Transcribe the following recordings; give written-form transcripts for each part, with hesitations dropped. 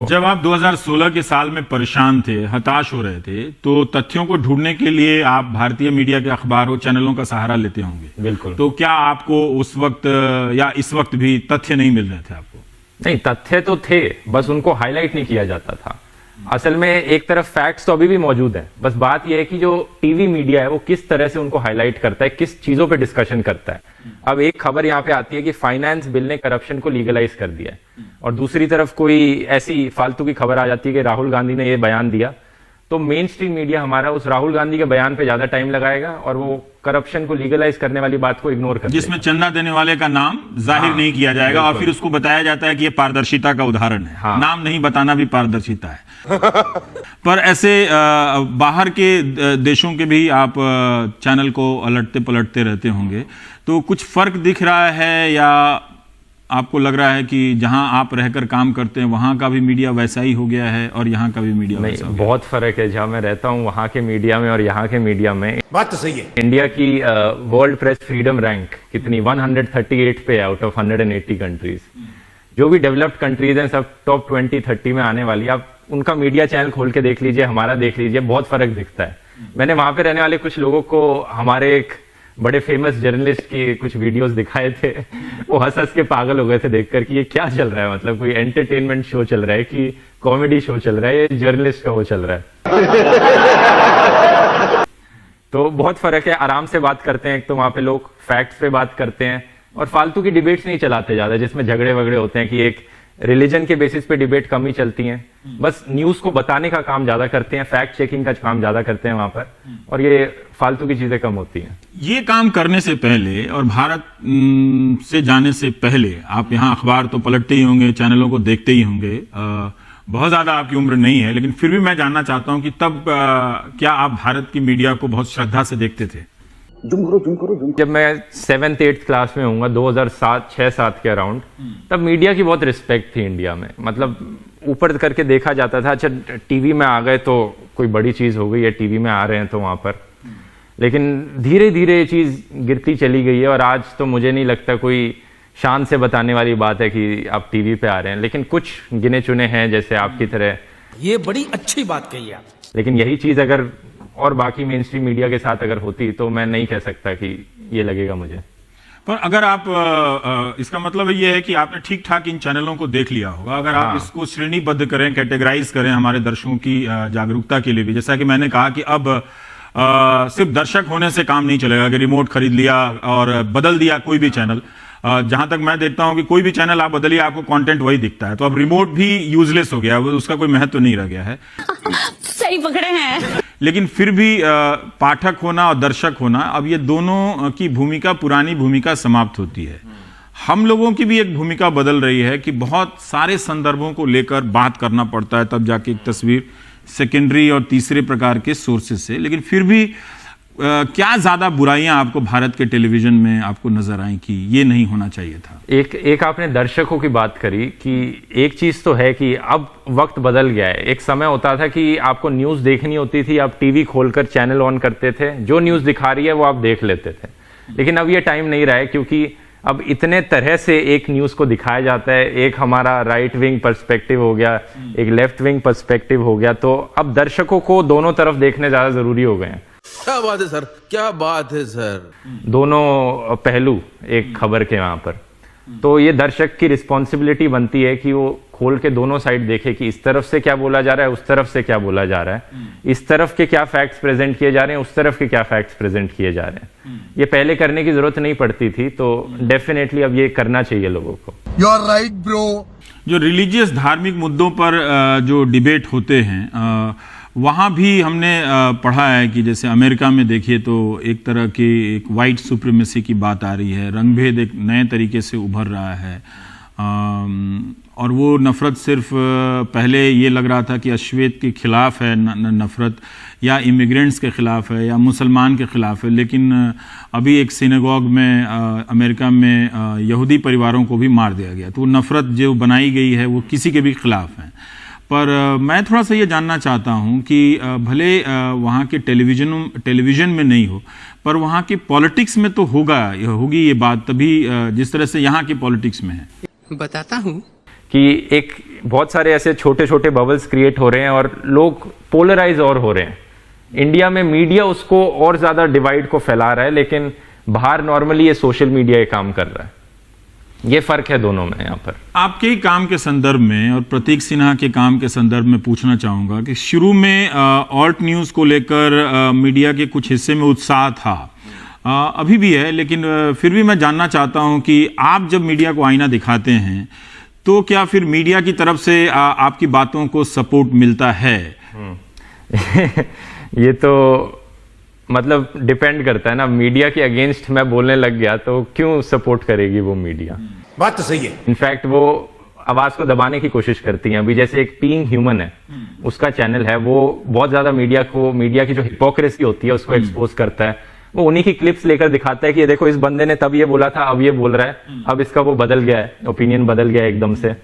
जब आप 2016 के साल में परेशान थे, हताश हो रहे थे, तो तथ्यों को ढूंढने के लिए आप भारतीय मीडिया के अखबारों चैनलों का सहारा लेते होंगे। बिल्कुल। तो क्या आपको उस वक्त या इस वक्त भी तथ्य नहीं मिल रहे थे आपको? नहीं, तथ्य तो थे, बस उनको हाईलाइट नहीं किया जाता था। असल में एक तरफ फैक्ट्स तो अभी भी मौजूद है, बस बात यह है कि जो टीवी मीडिया है वो किस तरह से उनको हाईलाइट करता है, किस चीजों पे डिस्कशन करता है। अब एक खबर यहाँ पे आती है कि फाइनेंस बिल ने करप्शन को लीगलाइज कर दिया है, और दूसरी तरफ कोई ऐसी फालतू की खबर आ जाती है कि राहुल गांधी ने ये बयान दिया, तो मेन स्ट्रीम मीडिया हमारा उस राहुल गांधी के बयान पे ज्यादा टाइम लगाएगा और वो करप्शन को लीगलाइज करने वाली बात को इग्नोर कर जिसमें चंदा देने वाले का नाम जाहिर नहीं किया जाएगा और फिर उसको बताया जाता है कि ये पारदर्शिता का उदाहरण है। नाम नहीं बताना भी पारदर्शिता है। पर ऐसे बाहर के देशों के भी आप चैनल को अलटते पलटते रहते होंगे, तो कुछ फर्क दिख रहा है या आपको लग रहा है कि जहां आप रहकर काम करते हैं वहां का भी मीडिया वैसा ही हो गया है और यहां का भी मीडिया वैसा हो गया? बहुत फर्क है। जहां मैं रहता हूं वहां के मीडिया में और यहाँ के मीडिया में। बात तो सही है। इंडिया की वर्ल्ड प्रेस फ्रीडम रैंक कितनी 138 पे आउट ऑफ 180 कंट्रीज। जो भी डेवलप्ड कंट्रीज हैं सब टॉप 20-30 में आने वाली। आप उनका मीडिया चैनल खोल के देख लीजिए, हमारा देख लीजिए, बहुत फर्क दिखता है। मैंने वहां पे रहने वाले कुछ लोगों को हमारे एक बड़े फेमस जर्नलिस्ट के कुछ वीडियोस दिखाए थे, वो हंस हंस के पागल हो गए थे देखकर कि ये क्या चल रहा है, मतलब कोई एंटरटेनमेंट शो चल रहा है कि कॉमेडी शो चल रहा है, ये जर्नलिस्ट का वो चल रहा है। तो बहुत फर्क है। आराम से बात करते हैं, एक तो वहां पे लोग फैक्ट्स पे बात करते हैं और फालतू की डिबेट्स नहीं चलाते ज्यादा, जिसमें झगड़े वगड़े होते हैं कि एक रिलीजन के बेसिस पे डिबेट कम ही चलती हैं। बस न्यूज को बताने का काम ज्यादा करते हैं, फैक्ट चेकिंग का काम ज्यादा करते हैं वहां पर, और ये फालतू की चीजें कम होती हैं। ये काम करने से पहले और भारत से जाने से पहले आप यहाँ अखबार तो पलटते ही होंगे, चैनलों को देखते ही होंगे। बहुत ज्यादा आपकी उम्र नहीं है, लेकिन फिर भी मैं जानना चाहता हूं कि तब क्या आप भारत की मीडिया को बहुत श्रद्धा से देखते थे? जब मैं 7th-8th क्लास में हूँ 2007-6-7 के अराउंड, तब मीडिया की बहुत रिस्पेक्ट थी इंडिया में। मतलब ऊपर करके देखा जाता था, अच्छा टीवी में आ गए तो कोई बड़ी चीज हो गई है, टीवी में आ रहे हैं तो वहां पर। लेकिन धीरे धीरे ये चीज गिरती चली गई है और आज तो मुझे नहीं लगता कोई शान से बताने वाली बात है कि आप टीवी पे आ रहे हैं। लेकिन कुछ गिने चुने हैं जैसे आपकी तरह। ये बड़ी अच्छी बात कही आप। लेकिन यही चीज अगर और बाकी मेन स्ट्रीम मीडिया के साथ अगर होती तो मैं नहीं कह सकता कि ये लगेगा मुझे। पर अगर आप इसका मतलब ये है कि आपने ठीक ठाक इन चैनलों को देख लिया होगा। अगर आप इसको श्रेणीबद्ध करें, कैटेगराइज करें हमारे दर्शकों की जागरूकता के लिए भी, जैसा कि मैंने कहा कि अब सिर्फ दर्शक होने से काम नहीं चलेगा कि रिमोट खरीद लिया और बदल दिया कोई भी चैनल। जहां तक मैं देखता हूं कि कोई भी चैनल आप बदलिए आपको कंटेंट वही दिखता है, तो अब रिमोट भी यूजलेस हो गया, उसका कोई महत्व नहीं रह गया है। सही पकड़े हैं। लेकिन फिर भी पाठक होना और दर्शक होना, अब ये दोनों की भूमिका, पुरानी भूमिका समाप्त होती है। हम लोगों की भी एक भूमिका बदल रही है कि बहुत सारे संदर्भों को लेकर बात करना पड़ता है, तब जाके एक तस्वीर सेकेंडरी और तीसरे प्रकार के सोर्सेज से। लेकिन फिर भी क्या ज्यादा बुराइयां आपको भारत के टेलीविजन में आपको नजर आई कि ये नहीं होना चाहिए था? एक आपने दर्शकों की बात करी कि एक चीज तो है कि अब वक्त बदल गया है। एक समय होता था कि आपको न्यूज देखनी होती थी, आप टीवी खोलकर चैनल ऑन करते थे, जो न्यूज दिखा रही है वो आप देख लेते थे। लेकिन अब ये टाइम नहीं रहा है, क्योंकि अब इतने तरह से एक न्यूज को दिखाया जाता है। एक हमारा राइट विंग पर्सपेक्टिव हो गया, एक लेफ्ट विंग पर्सपेक्टिव हो गया, तो अब दर्शकों को दोनों तरफ देखने ज्यादा जरूरी हो गए हैं। क्या बात है सर, क्या बात है सर। दोनों पहलू एक खबर के वहां पर, तो ये दर्शक की रिस्पॉन्सिबिलिटी बनती है कि वो खोल के दोनों साइड देखे कि इस तरफ से क्या बोला जा रहा है, उस तरफ से क्या बोला जा रहा है, इस तरफ के क्या फैक्ट्स प्रेजेंट किए जा रहे हैं, उस तरफ के क्या फैक्ट्स प्रेजेंट किए जा रहे हैं। ये पहले करने की जरूरत नहीं पड़ती थी, तो डेफिनेटली अब ये करना चाहिए लोगों को। You are right bro. जो रिलीजियस धार्मिक मुद्दों पर जो डिबेट होते हैं, वहाँ भी हमने पढ़ा है कि जैसे अमेरिका में देखिए तो एक तरह की एक वाइट सुप्रीमेसी की बात आ रही है, रंगभेद एक नए तरीके से उभर रहा है। और वो नफरत सिर्फ पहले ये लग रहा था कि अश्वेत के खिलाफ है नफरत, या इमिग्रेंट्स के खिलाफ है, या मुसलमान के खिलाफ है। लेकिन अभी एक सिनेगॉग में अमेरिका में यहूदी परिवारों को भी मार दिया गया। तो वो नफरत जो बनाई गई है वो किसी के भी खिलाफ है। पर मैं थोड़ा सा ये जानना चाहता हूं कि भले वहाँ के टेलीविजन में नहीं हो, पर वहाँ की पॉलिटिक्स में तो होगी ये बात, तभी जिस तरह से यहाँ की पॉलिटिक्स में है। बताता हूँ। कि एक बहुत सारे ऐसे छोटे छोटे बबल्स क्रिएट हो रहे हैं और लोग पोलराइज और हो रहे हैं। इंडिया में मीडिया उसको और ज्यादा डिवाइड को फैला रहा है, लेकिन बाहर नॉर्मली ये सोशल मीडिया ये काम कर रहा है। ये फर्क है दोनों में यहाँ पर। आपके ही काम के संदर्भ में और प्रतीक सिन्हा के काम के संदर्भ में पूछना चाहूंगा कि शुरू में ऑल्ट न्यूज को लेकर मीडिया के कुछ हिस्से में उत्साह था, अभी भी है, लेकिन फिर भी मैं जानना चाहता हूं कि आप जब मीडिया को आईना दिखाते हैं तो क्या फिर मीडिया की तरफ से आपकी बातों को सपोर्ट मिलता है? ये तो मतलब डिपेंड करता है ना, मीडिया के अगेंस्ट मैं बोलने लग गया तो क्यों सपोर्ट करेगी वो मीडिया। बात तो सही है। इनफैक्ट वो आवाज को दबाने की कोशिश करती हैं। अभी जैसे एक बीइंग ह्यूमन है, उसका चैनल है, वो बहुत ज्यादा मीडिया की जो हिपोक्रेसी होती है उसको एक्सपोज करता है। वो उन्हीं की क्लिप्स लेकर दिखाता है कि ये देखो इस बंदे ने तब ये बोला था, अब ये बोल रहा है, अब इसका वो बदल गया है, ओपिनियन बदल गया है एकदम से।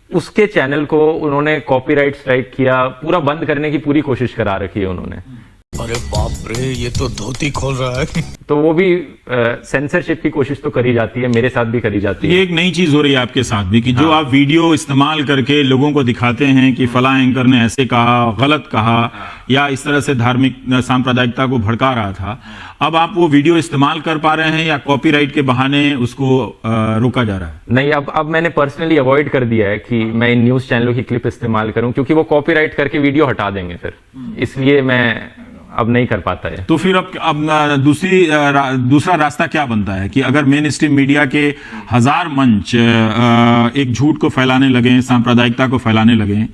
उसके चैनल को उन्होंने कॉपीराइट स्ट्राइक किया, पूरा बंद करने की पूरी कोशिश करा रखी है उन्होंने। अरे बाप रे, ये तो धोती खोल रहा है। तो वो भी सेंसरशिप की कोशिश तो करी जाती है, मेरे साथ भी करी जाती है। ये एक नई चीज हो रही है आपके साथ भी कि जो आप वीडियो इस्तेमाल करके लोगों को दिखाते हैं कि फला एंकर ने ऐसे कहा, गलत कहा, या इस तरह से धार्मिक सांप्रदायिकता को भड़का रहा था, अब आप वो वीडियो इस्तेमाल कर पा रहे हैं या कॉपीराइट के बहाने उसको रोका जा रहा है? नहीं, अब मैंने पर्सनली अवॉइड कर दिया है कि मैं इन न्यूज चैनलों की क्लिप इस्तेमाल करूं, क्योंकि वो कॉपीराइट करके वीडियो हटा देंगे फिर, इसलिए मैं अब नहीं कर पाता है। तो फिर अब दूसरा रास्ता क्या बनता है कि अगर मेन स्ट्रीम मीडिया के हजार मंच एक झूठ को फैलाने लगे, सांप्रदायिकता को फैलाने लगे,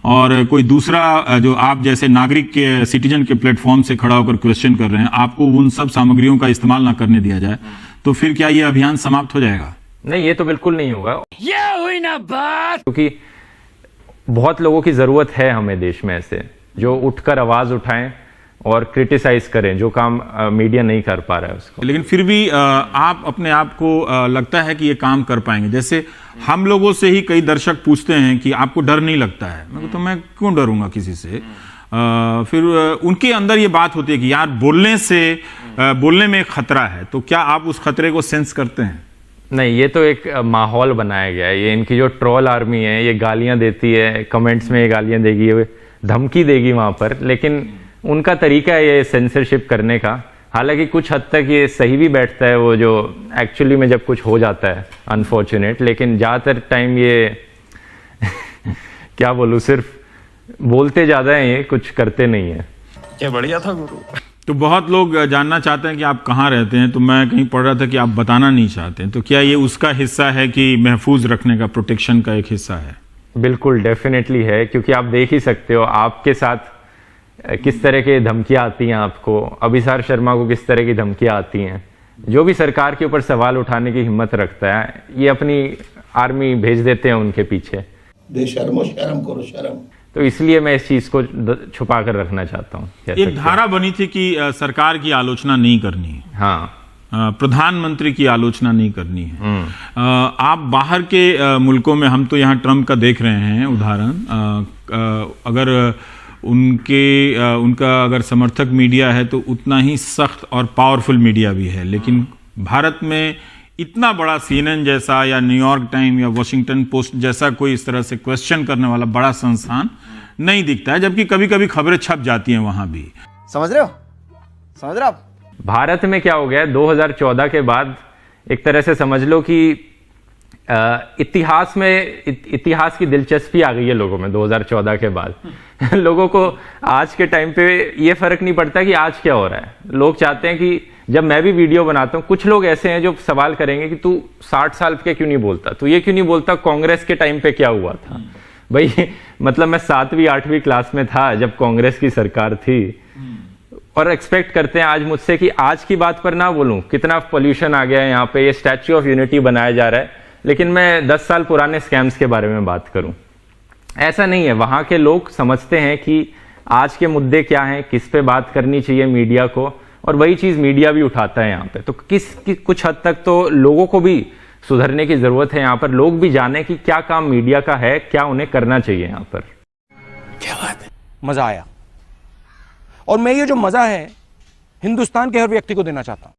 और कोई दूसरा जो आप जैसे नागरिक के सिटीजन के प्लेटफॉर्म से खड़ा होकर क्वेश्चन कर रहे हैं, आपको उन सब सामग्रियों का इस्तेमाल ना करने दिया जाए, तो फिर क्या ये अभियान समाप्त हो जाएगा? नहीं, ये तो बिल्कुल नहीं होगा। ये हुई ना बात। क्योंकि बहुत लोगों की जरूरत है हमें देश में ऐसे जो उठकर आवाज उठाएं और क्रिटिसाइज करें, जो काम मीडिया नहीं कर पा रहा है उसको। लेकिन फिर भी आप अपने आप को लगता है कि ये काम कर पाएंगे? जैसे हम लोगों से ही कई दर्शक पूछते हैं कि आपको डर नहीं लगता है? मैं तो मैं क्यों डरूंगा किसी से? फिर उनके अंदर ये बात होती है कि यार बोलने में खतरा है, तो क्या आप उस खतरे को सेंस करते हैं? नहीं, ये तो एक माहौल बनाया गया है। ये इनकी जो ट्रोल आर्मी है, ये गालियां देती है, कमेंट्स में ये गालियां देगी, धमकी देगी वहां पर, लेकिन उनका तरीका है ये सेंसरशिप करने का। हालांकि कुछ हद तक ये सही भी बैठता है, वो जो एक्चुअली में जब कुछ हो जाता है अनफॉर्चुनेट, लेकिन ज्यादातर टाइम ये क्या बोलूं, सिर्फ बोलते ज्यादा है, ये कुछ करते नहीं है। क्या बढ़िया था गुरु। तो बहुत लोग जानना चाहते हैं कि आप कहाँ रहते हैं, तो मैं कहीं पढ़ रहा था कि आप बताना नहीं चाहते हैं, तो क्या ये उसका हिस्सा है कि महफूज रखने का, प्रोटेक्शन का एक हिस्सा है? बिल्कुल डेफिनेटली है, क्योंकि आप देख ही सकते हो आपके साथ किस तरह की धमकियां आती हैं, आपको अभिसार शर्मा को किस तरह की धमकियां आती हैं। जो भी सरकार के ऊपर सवाल उठाने की हिम्मत रखता है, ये अपनी आर्मी भेज देते हैं उनके पीछे। बेशर्मो शर्म करो शर्म। तो इसलिए मैं इस चीज को छुपा कर रखना चाहता हूँ। एक धारा बनी थी कि सरकार की आलोचना नहीं करनी है, हाँ, प्रधानमंत्री की आलोचना नहीं करनी है। आप बाहर के मुल्कों में, हम तो यहाँ ट्रंप का देख रहे हैं उदाहरण, अगर उनका अगर समर्थक मीडिया है तो उतना ही सख्त और पावरफुल मीडिया भी है, लेकिन भारत में इतना बड़ा CNN जैसा या न्यूयॉर्क टाइम या वॉशिंगटन पोस्ट जैसा कोई इस तरह से क्वेश्चन करने वाला बड़ा संस्थान नहीं दिखता है, जबकि कभी कभी खबरें छप जाती हैं वहां भी। समझ रहे हो आप? भारत में क्या हो गया 2014 के बाद, एक तरह से समझ लो कि इतिहास की दिलचस्पी आ गई है लोगों में 2014 के बाद। लोगों को आज के टाइम पे ये फर्क नहीं पड़ता कि आज क्या हो रहा है। लोग चाहते हैं कि जब मैं भी वीडियो बनाता हूं, कुछ लोग ऐसे हैं जो सवाल करेंगे कि तू 60 साल के क्यों नहीं बोलता, तू ये क्यों नहीं बोलता कांग्रेस के टाइम पे क्या हुआ था। भाई मतलब मैं 7वीं 8वीं क्लास में था जब कांग्रेस की सरकार थी, और एक्सपेक्ट करते हैं आज मुझसे कि आज की बात पर ना बोलूं, कितना पोल्यूशन आ गया है यहाँ पे, ये स्टैच्यू ऑफ यूनिटी बनाया जा रहा है, लेकिन मैं 10 साल पुराने स्कैम्स के बारे में बात करूं। ऐसा नहीं है, वहां के लोग समझते हैं कि आज के मुद्दे क्या हैं, किस पे बात करनी चाहिए मीडिया को, और वही चीज मीडिया भी उठाता है यहाँ पे। तो कुछ हद तक तो लोगों को भी सुधरने की जरूरत है यहाँ पर। लोग भी जाने कि क्या काम मीडिया का है, क्या उन्हें करना चाहिए यहाँ पर। क्या बात है। मजा आया, और मैं ये जो मजा है हिंदुस्तान के हर व्यक्ति को देना चाहता हूं।